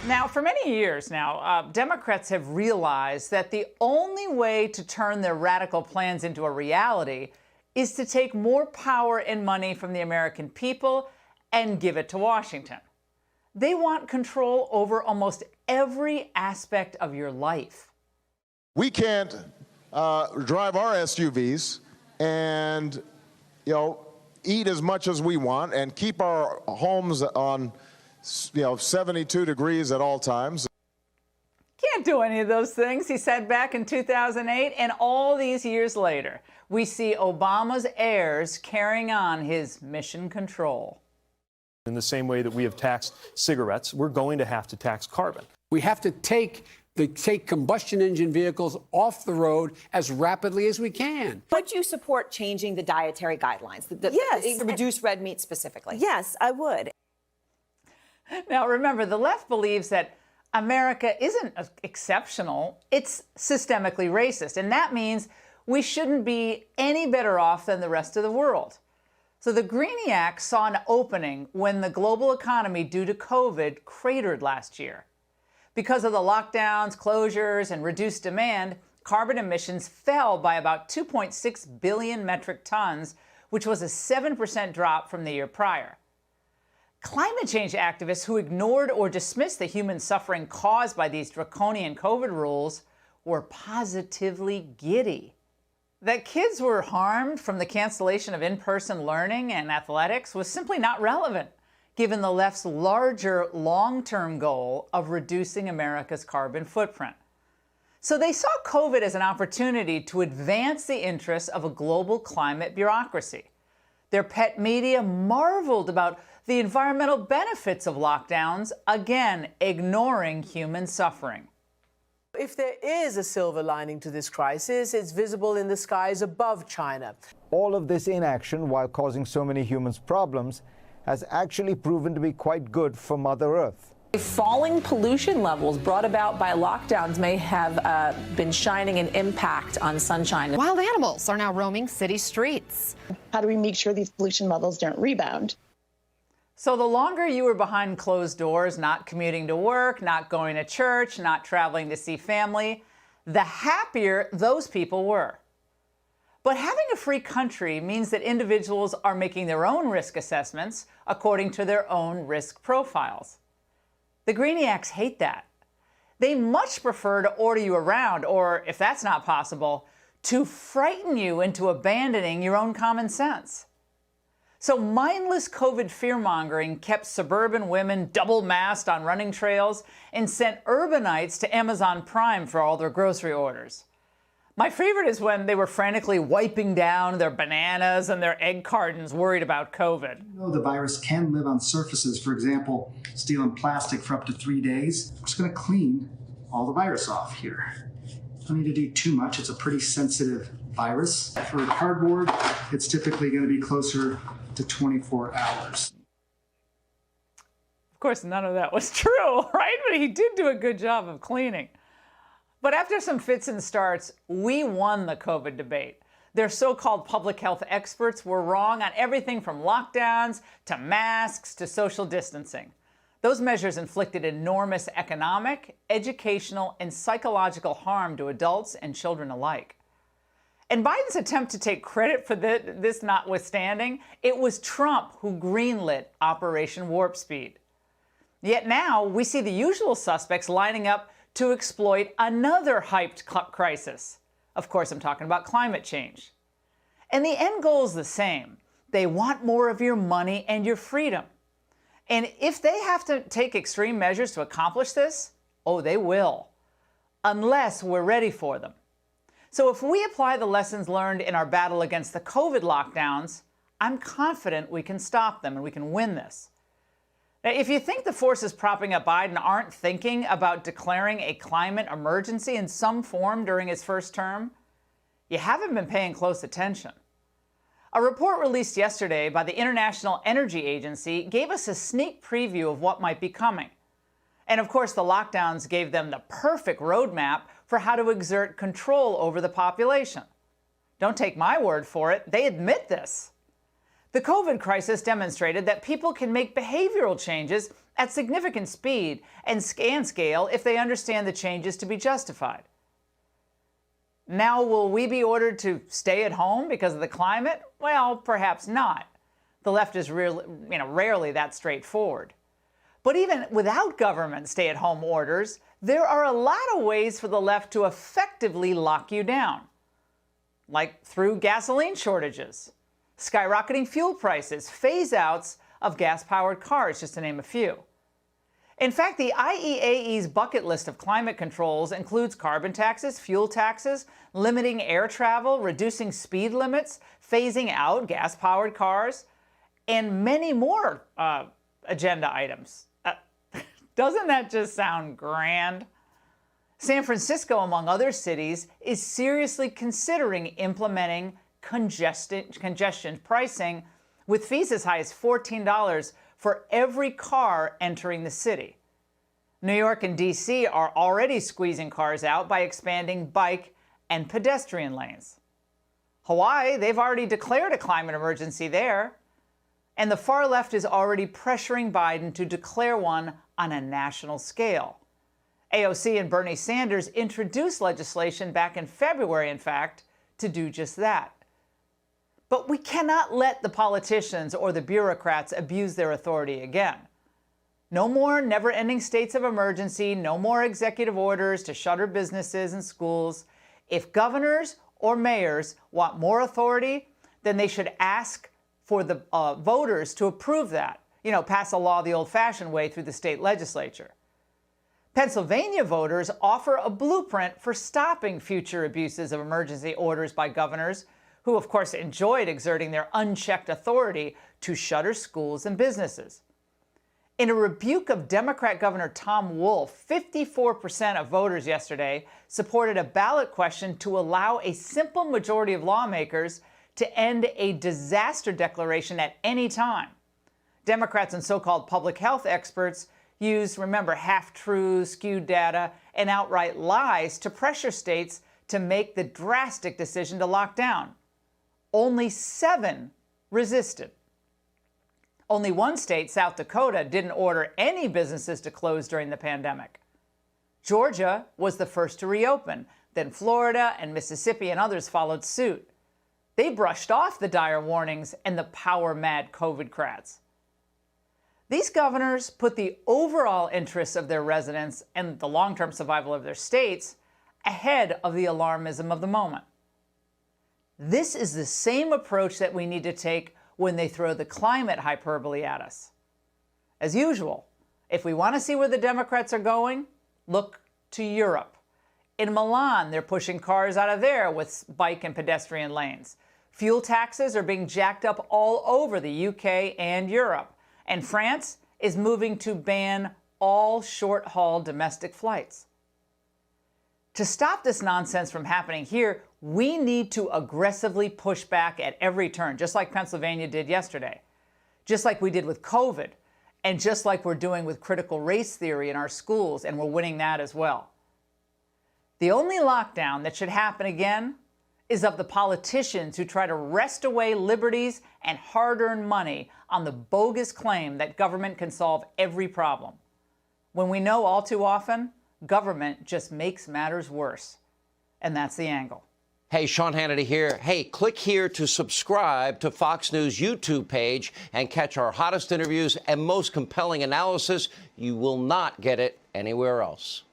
Now, for many years now, Democrats have realized that the only way to turn their radical plans into a reality is to take more power and money from the American people and give it to Washington. They want control over almost every aspect of your life. We can't drive our SUVs and, eat as much as we want and keep our homes on 72 degrees at all times. Can't do any of those things, he said back in 2008. And all these years later, we see Obama's heirs carrying on his mission control. In the same way that we have taxed cigarettes, we're going to have to tax carbon. We have to take combustion engine vehicles off the road as rapidly as we can. Would you support changing the dietary guidelines? Yes. Reduce red meat specifically? Yes, I would. Now, remember, the left believes that America isn't exceptional. It's systemically racist. And that means we shouldn't be any better off than the rest of the world. So the Greeniacs saw an opening when the global economy due to COVID cratered last year. Because of the lockdowns, closures, and reduced demand, carbon emissions fell by about 2.6 billion metric tons, which was a 7% drop from the year prior. Climate change activists who ignored or dismissed the human suffering caused by these draconian COVID rules were positively giddy. That kids were harmed from the cancellation of in-person learning and athletics was simply not relevant, given the left's larger long-term goal of reducing America's carbon footprint. So they saw COVID as an opportunity to advance the interests of a global climate bureaucracy. Their pet media marveled about the environmental benefits of lockdowns, again, ignoring human suffering. If there is a silver lining to this crisis, it's visible in the skies above China. All of this inaction, while causing so many humans problems, has actually proven to be quite good for Mother Earth. Falling pollution levels brought about by lockdowns may have been shining an impact on sunshine. Wild animals are now roaming city streets. How do we make sure these pollution levels don't rebound? So the longer you were behind closed doors, not commuting to work, not going to church, not traveling to see family, the happier those people were. But having a free country means that individuals are making their own risk assessments according to their own risk profiles. The Greeniacs hate that. They much prefer to order you around, or if that's not possible, to frighten you into abandoning your own common sense. So mindless COVID fear-mongering kept suburban women double-masked on running trails and sent urbanites to Amazon Prime for all their grocery orders. My favorite is when they were frantically wiping down their bananas and their egg cartons worried about COVID. The virus can live on surfaces, for example, steel and plastic for up to 3 days. We're just going to clean all the virus off here. Don't need to do too much. It's a pretty sensitive virus. For cardboard, it's typically going to be closer to 24 hours. Of course, none of that was true, right? But he did do a good job of cleaning. But after some fits and starts, we won the COVID debate. Their so-called public health experts were wrong on everything from lockdowns to masks to social distancing. Those measures inflicted enormous economic, educational, and psychological harm to adults and children alike. And Biden's attempt to take credit for this notwithstanding, it was Trump who greenlit Operation Warp Speed. Yet now we see the usual suspects lining up to exploit another hyped crisis. Of course, I'm talking about climate change. And the end goal is the same. They want more of your money and your freedom. And if they have to take extreme measures to accomplish this, oh, they will, unless we're ready for them. So if we apply the lessons learned in our battle against the COVID lockdowns, I'm confident we can stop them and we can win this. Now, if you think the forces propping up Biden aren't thinking about declaring a climate emergency in some form during his first term, you haven't been paying close attention. A report released yesterday by the International Energy Agency gave us a sneak preview of what might be coming. And of course, the lockdowns gave them the perfect roadmap for how to exert control over the population. Don't take my word for it, they admit this. The COVID crisis demonstrated that people can make behavioral changes at significant speed and scale if they understand the changes to be justified. Now, will we be ordered to stay at home because of the climate? Well, perhaps not. The left is rarely that straightforward. But even without government stay-at-home orders, there are a lot of ways for the left to effectively lock you down, like through gasoline shortages, skyrocketing fuel prices, phase-outs of gas-powered cars, just to name a few. In fact, the IEAE's bucket list of climate controls includes carbon taxes, fuel taxes, limiting air travel, reducing speed limits, phasing out gas-powered cars, and many more agenda items. Doesn't that just sound grand? San Francisco, among other cities, is seriously considering implementing congestion pricing with fees as high as $14 for every car entering the city. New York and D.C. are already squeezing cars out by expanding bike and pedestrian lanes. Hawaii, they've already declared a climate emergency there. And the far left is already pressuring Biden to declare one on a national scale. AOC and Bernie Sanders introduced legislation back in February, in fact, to do just that. But we cannot let the politicians or the bureaucrats abuse their authority again. No more never-ending states of emergency, no more executive orders to shutter businesses and schools. If governors or mayors want more authority, then they should ask for the voters to approve that, pass a law the old-fashioned way through the state legislature. Pennsylvania voters offer a blueprint for stopping future abuses of emergency orders by governors who, of course, enjoyed exerting their unchecked authority to shutter schools and businesses. In a rebuke of Democrat Governor Tom Wolf, 54% of voters yesterday supported a ballot question to allow a simple majority of lawmakers to end a disaster declaration at any time. Democrats and so-called public health experts use, remember, half-truths, skewed data, and outright lies to pressure states to make the drastic decision to lock down. Only 7 resisted. Only one state, South Dakota, didn't order any businesses to close during the pandemic. Georgia was the first to reopen. Then Florida and Mississippi and others followed suit. They brushed off the dire warnings and the power-mad COVID-crats. These governors put the overall interests of their residents and the long-term survival of their states ahead of the alarmism of the moment. This is the same approach that we need to take when they throw the climate hyperbole at us. As usual, if we want to see where the Democrats are going, look to Europe. In Milan, they're pushing cars out of there with bike and pedestrian lanes. Fuel taxes are being jacked up all over the UK and Europe. And France is moving to ban all short-haul domestic flights. To stop this nonsense from happening here, we need to aggressively push back at every turn, just like Pennsylvania did yesterday, just like we did with COVID, and just like we're doing with critical race theory in our schools, and we're winning that as well. The only lockdown that should happen again is of the politicians who try to wrest away liberties and hard-earned money on the bogus claim that government can solve every problem, when we know all too often government just makes matters worse. And that's the angle. Hey, Sean Hannity here. Hey, click here to subscribe to Fox News YouTube page and catch our hottest interviews and most compelling analysis. You will not get it anywhere else.